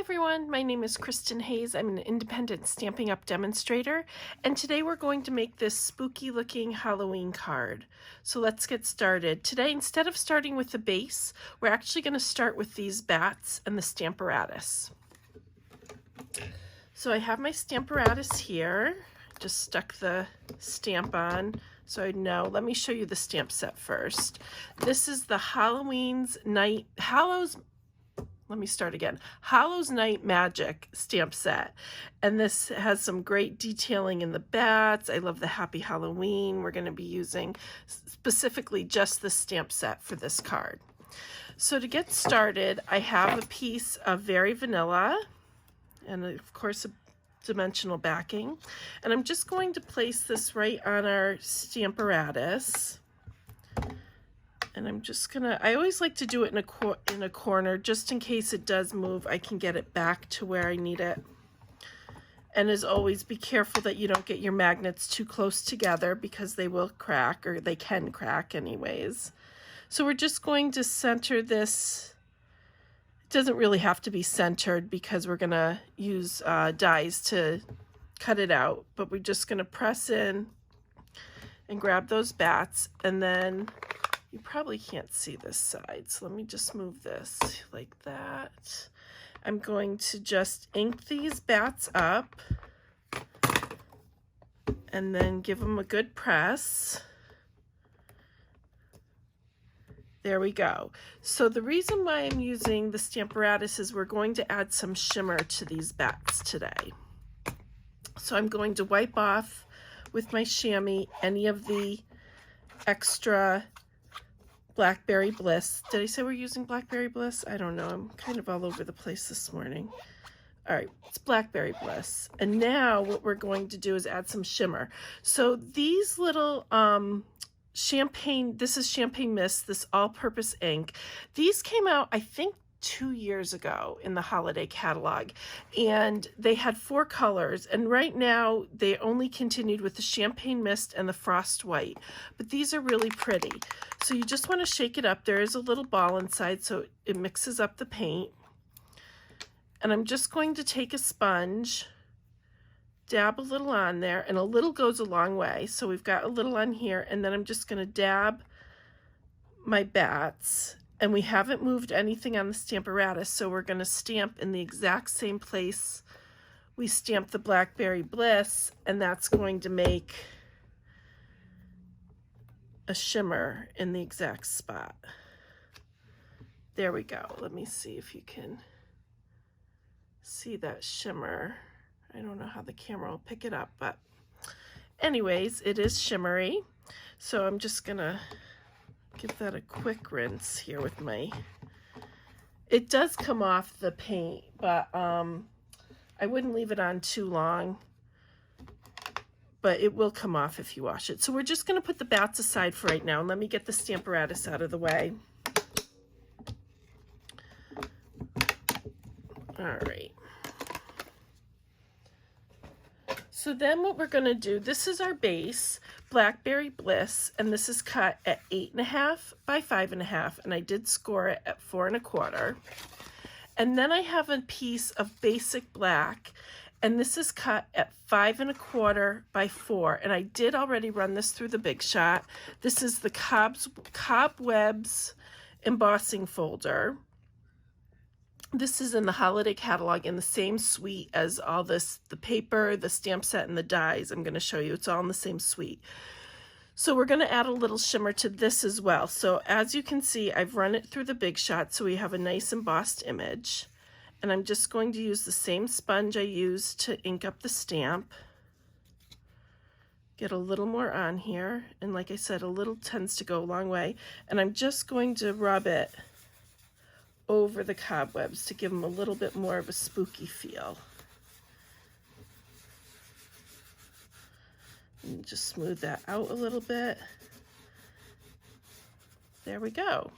everyone, my name is Kristin Hayes. I'm an independent Stampin' Up! Demonstrator, and today we're going to make this spooky looking Halloween card. So let's get started. Today, instead of starting with the base, we're actually going to start with these bats and the Stamparatus. So I have my Stamparatus here. Just stuck the stamp on so I know. Let me show you the stamp set first. This is the Hallows Night Magic stamp set. And this has some great detailing in the bats. I love the Happy Halloween. We're going to be using specifically just the stamp set for this card. So to get started, I have a piece of Very Vanilla and of course a dimensional backing. And I'm just going to place this right on our Stamparatus. And I'm just gonna, I always like to do it in a corner, just in case it does move, I can get it back to where I need it. And as always, be careful that you don't get your magnets too close together because they will crack, or they can crack anyways. So we're just going to center this. It doesn't really have to be centered because we're gonna use dies to cut it out, but we're just gonna press in and grab those bats, and then you probably can't see this side, so let me just move this like that. I'm going to just ink these bats up and then give them a good press. There we go. So the reason why I'm using the Stamparatus is we're going to add some shimmer to these bats today. So I'm going to wipe off with my chamois any of the extra Blackberry Bliss. Did I say we're using Blackberry Bliss? I don't know. I'm kind of all over the place this morning. All right, it's Blackberry Bliss. And now what we're going to do is add some shimmer. So these little champagne, this is Champagne Mist, this all-purpose ink. These came out, I think, 2 years ago in the holiday catalog, and they had 4 colors, and right now they only continued with the Champagne Mist and the Frost White, but these are really pretty. So you just want to shake it up. There is a little ball inside so it mixes up the paint, and I'm just going to take a sponge, dab a little on there, and a little goes a long way. So we've got a little on here, and then I'm just going to dab my bats. And we haven't moved anything on the Stamparatus, so we're going to stamp in the exact same place we stamped the Blackberry Bliss, and that's going to make a shimmer in the exact spot. There we go. Let me see if you can see that shimmer. I don't know how the camera will pick it up, but anyways, it is shimmery. So I'm just going to give that a quick rinse here with my, it does come off the paint, but I wouldn't leave it on too long, but it will come off if you wash it. So we're just going to put the bats aside for right now, and let me get the Stamparatus out of the way. All right. So then what we're going to do, this is our base, Blackberry Bliss, and this is cut at 8.5 by 5.5, and I did score it at 4 1/4. And then I have a piece of basic black, and this is cut at 5 1/4 by 4, and I did already run this through the Big Shot. This is the Cobwebs embossing folder. This is in the holiday catalog in the same suite as all this, the paper, the stamp set, and the dies. I'm going to show you. It's all in the same suite. So we're going to add a little shimmer to this as well. So as you can see, I've run it through the Big Shot so we have a nice embossed image. And I'm just going to use the same sponge I used to ink up the stamp. Get a little more on here. And like I said, a little tends to go a long way. And I'm just going to rub it over the cobwebs to give them a little bit more of a spooky feel. And just smooth that out a little bit. There we go.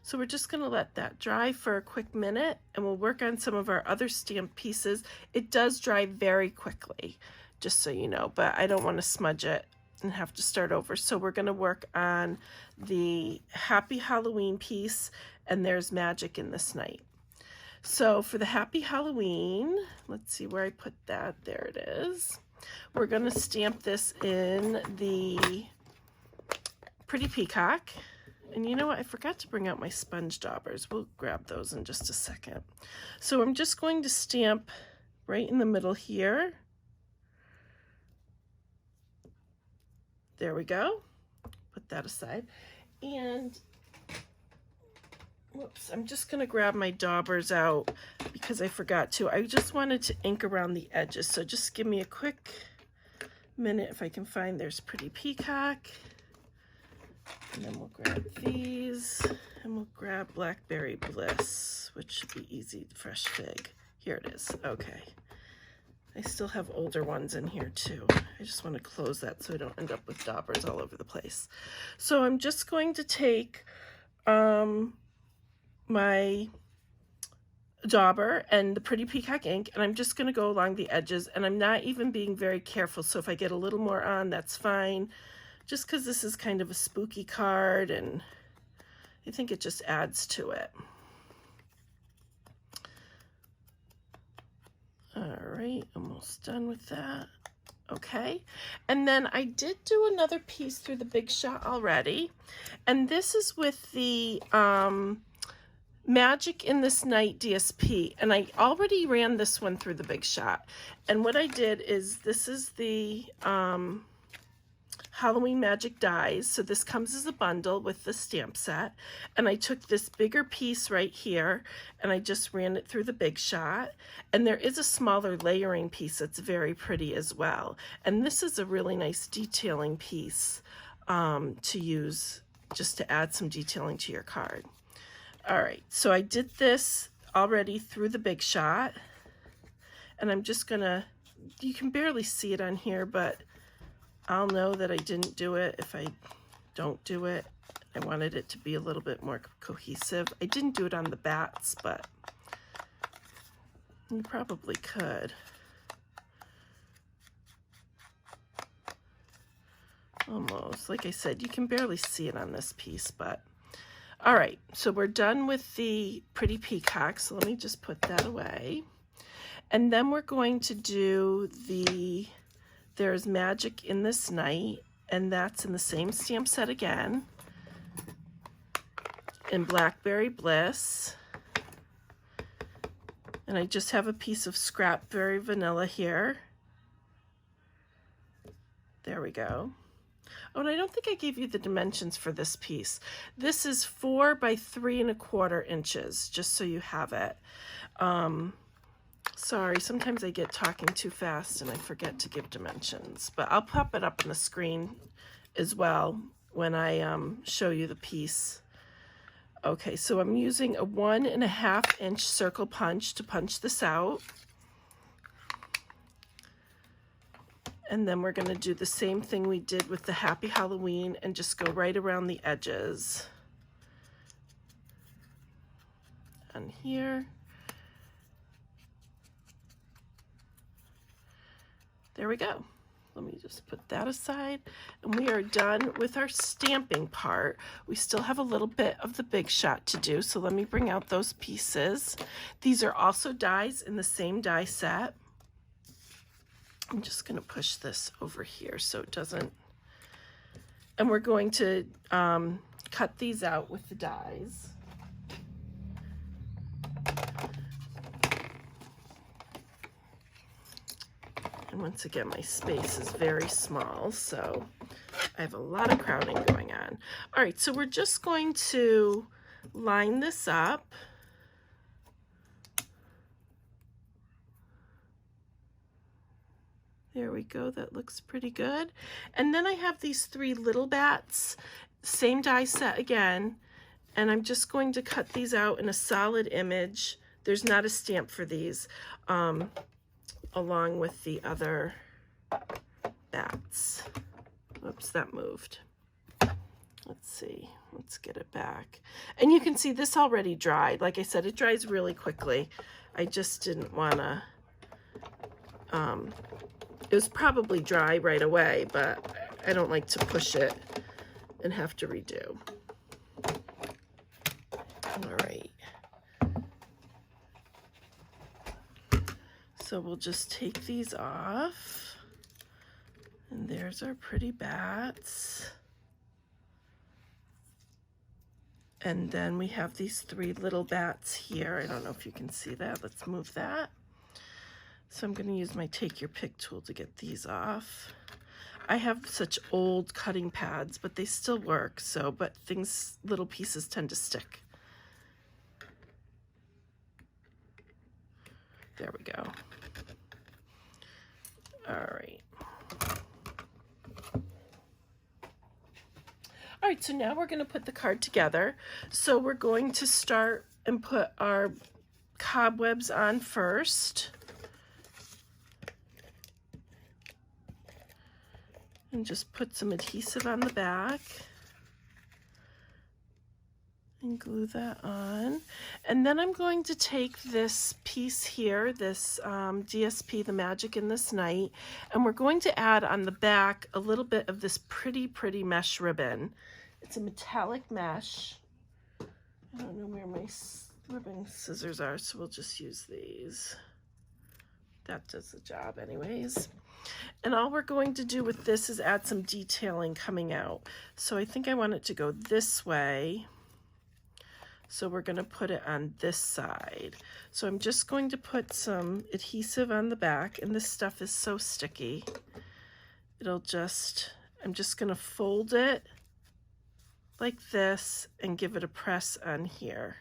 So we're just going to let that dry for a quick minute, and we'll work on some of our other stamp pieces. It does dry very quickly, just so you know, but I don't want to smudge it and have to start over. So we're going to work on the Happy Halloween piece, and there's magic in this night. So for the Happy Halloween, let's see where I put that. There it is. We're going to stamp this in the Pretty Peacock. And you know what? I forgot to bring out my sponge daubers. We'll grab those in just a second. So I'm just going to stamp right in the middle here. There we go. Put that aside. And whoops, I'm just going to grab my daubers out because I forgot to. I just wanted to ink around the edges. So just give me a quick minute if I can find. There's Pretty Peacock. And then we'll grab these. And we'll grab Blackberry Bliss, which should be easy. Fresh Fig. Here it is. Okay. I still have older ones in here too. I just want to close that so I don't end up with daubers all over the place. So I'm just going to take my dauber and the Pretty Peacock ink, and I'm just going to go along the edges, and I'm not even being very careful, so if I get a little more on, that's fine, just because this is kind of a spooky card, and I think it just adds to it. All right, almost done with that. Okay, and then I did do another piece through the Big Shot already, and this is with the Magic in This Night DSP, and I already ran this one through the Big Shot. And what I did is, this is the Halloween Magic dies, so this comes as a bundle with the stamp set, and I took this bigger piece right here and I just ran it through the Big Shot, and there is a smaller layering piece that's very pretty as well, and this is a really nice detailing piece to use just to add some detailing to your card. All right, so I did this already through the Big Shot, and I'm just gonna, you can barely see it on here, but I'll know that I didn't do it if I don't do it. I wanted it to be a little bit more cohesive. I didn't do it on the bats, but you probably could. Almost. Like I said, you can barely see it on this piece, but all right, so we're done with the Pretty Peacock, so let me just put that away. And then we're going to do the There's Magic in This Night, and that's in the same stamp set again, in Blackberry Bliss. And I just have a piece of scrap Berry Vanilla here. There we go. Oh, and I don't think I gave you the dimensions for this piece. This is 4 by 3 1/4 inches, just so you have it. Sorry, sometimes I get talking too fast and I forget to give dimensions, but I'll pop it up on the screen as well when I show you the piece. Okay, so I'm using a 1 1/2 inch circle punch to punch this out. And then we're going to do the same thing we did with the Happy Halloween and just go right around the edges. And here. There we go. Let me just put that aside. And we are done with our stamping part. We still have a little bit of the Big Shot to do, so let me bring out those pieces. These are also dies in the same die set. I'm just going to push this over here so it doesn't, and we're going to cut these out with the dies. And once again, my space is very small, so I have a lot of crowding going on. All right, so we're just going to line this up. There we go, that looks pretty good. And then I have these 3 little bats, same die set again, and I'm just going to cut these out in a solid image. There's not a stamp for these, along with the other bats. Oops, that moved. Let's see, let's get it back. And you can see this already dried. Like I said, it dries really quickly. I just didn't wanna, it was probably dry right away, but I don't like to push it and have to redo. All right. So we'll just take these off. And there's our pretty bats. And then we have these 3 little bats here. I don't know if you can see that. Let's move that. So I'm going to use my Take Your Pick tool to get these off. I have such old cutting pads, but they still work. So, but things, little pieces tend to stick. There we go. All right. All right, so now we're going to put the card together. So we're going to start and put our cobwebs on first. And just put some adhesive on the back. And glue that on. And then I'm going to take this piece here, this DSP, The Magic in This Night, and we're going to add on the back a little bit of this pretty mesh ribbon. It's a metallic mesh. I don't know where my ribbon scissors are, so we'll just use these. That does the job anyways. And all we're going to do with this is add some detailing coming out. So I think I want it to go this way. So we're going to put it on this side. So I'm just going to put some adhesive on the back, and this stuff is so sticky. I'm just going to fold it like this and give it a press on here.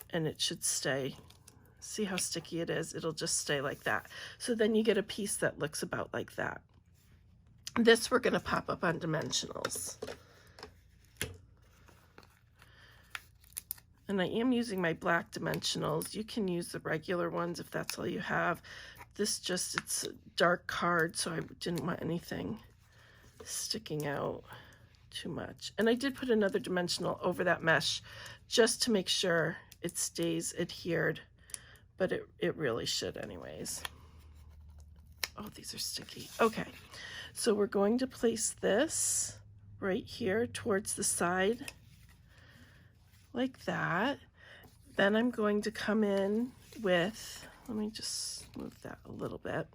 And it should stay. See how sticky it is? It'll just stay like that. So then you get a piece that looks about like that. This we're going to pop up on dimensionals. And I am using my black dimensionals. You can use the regular ones if that's all you have. It's a dark card, so I didn't want anything sticking out too much. And I did put another dimensional over that mesh just to make sure it stays adhered, but it really should anyways. Oh, these are sticky. Okay, so we're going to place this right here towards the side like that. Then I'm going to come in with, let me just move that a little bit,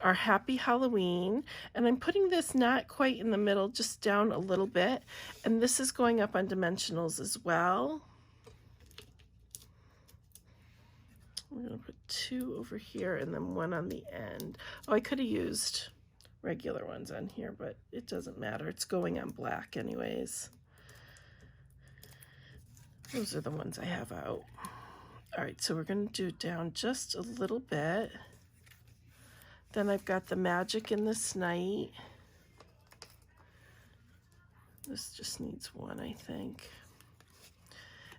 our Happy Halloween. And I'm putting this not quite in the middle, just down a little bit. And this is going up on dimensionals as well. I'm going to put 2 over here and then 1 on the end. Oh, I could have used regular ones on here, but it doesn't matter. It's going on black anyways. Those are the ones I have out. All right, so we're going to do it down just a little bit. Then I've got The Magic in This Night. This just needs 1, I think.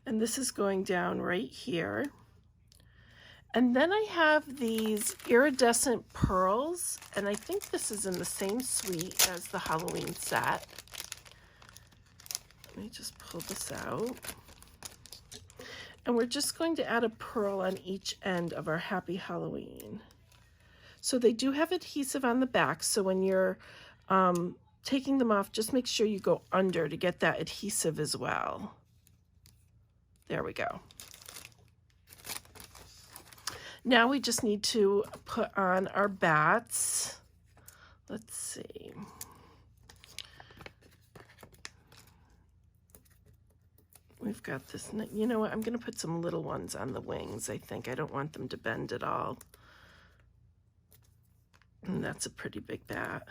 And this is going down right here. And then I have these iridescent pearls, and I think this is in the same suite as the Halloween set. Let me just pull this out. And we're just going to add a pearl on each end of our Happy Halloween. So they do have adhesive on the back, so when you're taking them off, just make sure you go under to get that adhesive as well. There we go. Now we just need to put on our bats. Let's see. We've got this, you know what, I'm going to put some little ones on the wings, I think. I don't want them to bend at all. And that's a pretty big bat.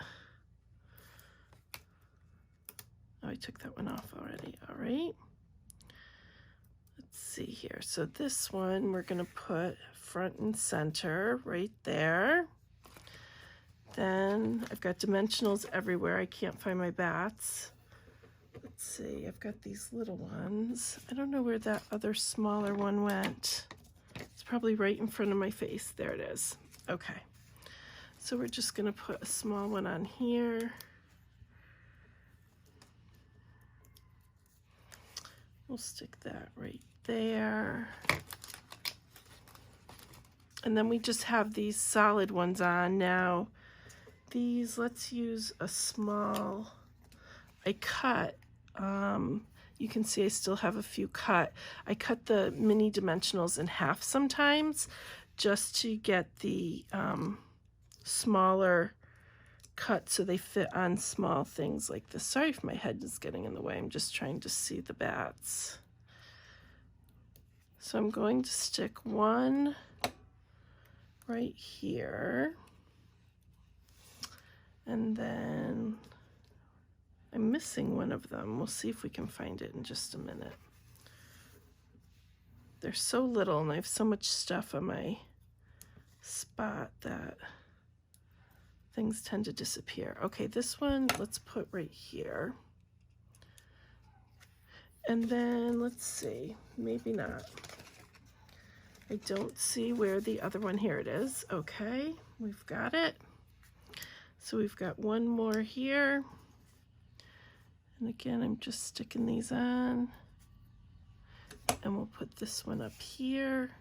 Oh, I took that one off already. All right. Let's see here. So this one we're going to put front and center right there. Then I've got dimensionals everywhere. I can't find my bats. Let's see, I've got these little ones. I don't know where that other smaller one went. It's probably right in front of my face. There it is. Okay. So we're just going to put a small one on here. We'll stick that right there. And then we just have these solid ones on now. These, let's use a small, I cut, you can see I still have a few cut. I cut the mini dimensionals in half sometimes just to get the smaller cut so they fit on small things like this. Sorry if my head is getting in the way. I'm just trying to see the bats. So I'm going to stick one right here. And then I'm missing one of them. We'll see if we can find it in just a minute. They're so little and I have so much stuff on my spot that things tend to disappear. Okay, this one let's put right here. And then let's see, maybe not. I don't see where the other one, here it is. Okay, we've got it. So we've got one more here. And again, I'm just sticking these on. And we'll put this one up here.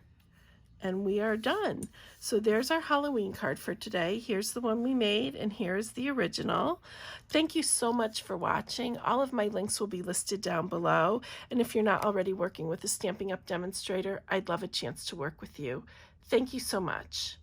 And we are done. So there's our Halloween card for today. Here's the one we made, and here's the original. Thank you so much for watching. All of my links will be listed down below. And if you're not already working with the Stampin' Up! Demonstrator, I'd love a chance to work with you. Thank you so much.